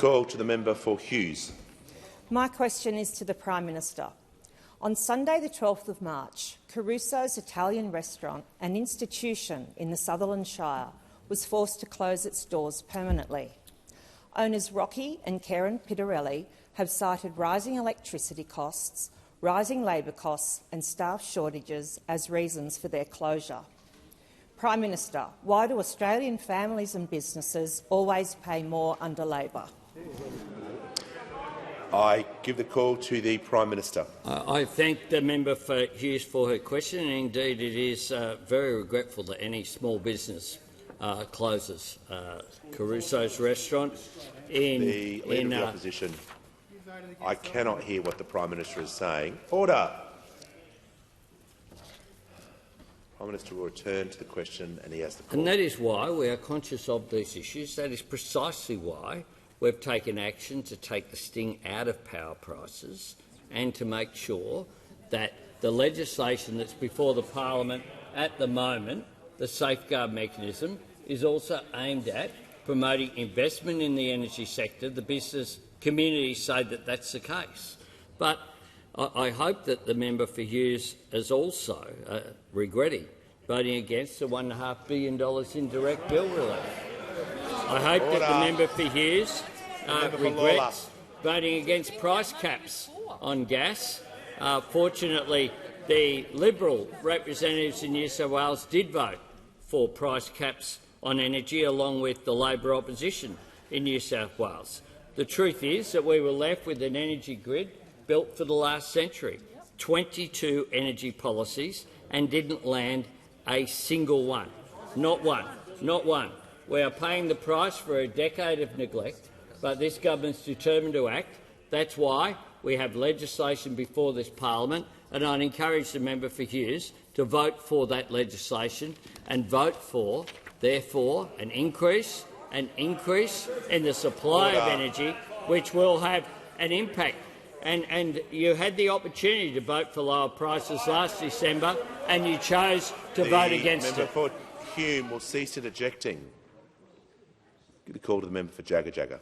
call to the member for Hughes. My question is to the Prime Minister. On Sunday the 12th of March, Caruso's Italian restaurant, an institution in the Sutherland Shire, was forced to close its doors permanently. Owners Rocky and Karen Pitarelli have cited rising electricity costs, rising labour costs and staff shortages as reasons for their closure. Prime Minister, why do Australian families and businesses always pay more under Labor? I give the call to the Prime Minister. I thank the member for Hughes for her question. And indeed, it is very regretful that any small business closes. Caruso's restaurant in the Leader of the Opposition. I cannot hear what the Prime Minister is saying. Order. Prime Minister will return to the question, and he has the call. And that is why we are conscious of these issues. That is precisely why we've taken action to take the sting out of power prices and to make sure that the legislation that's before the parliament at the moment, the safeguard mechanism, is also aimed at promoting investment in the energy sector. The business community say that that's the case. But I hope that the member for Hughes is also regretting voting against the $1.5 billion in direct bill relief. I hope that the member for Hughes regrets voting against price caps on gas. Fortunately, the Liberal representatives in New South Wales did vote for price caps on energy, along with the Labor opposition in New South Wales. The truth is that we were left with an energy grid built for the last century, 22 energy policies, and didn't land a single one. Not one. Not one. We are paying the price for a decade of neglect, but this government's determined to act. That's why we have legislation before this parliament, and I'd encourage the member for Hughes to vote for that legislation and vote for, therefore, an increase in the supply of energy, which will have an impact. And you had the opportunity to vote for lower prices last December, and you chose to vote against it. The member for Hume will cease interjecting. Give the call to the member for Jagga Jagga.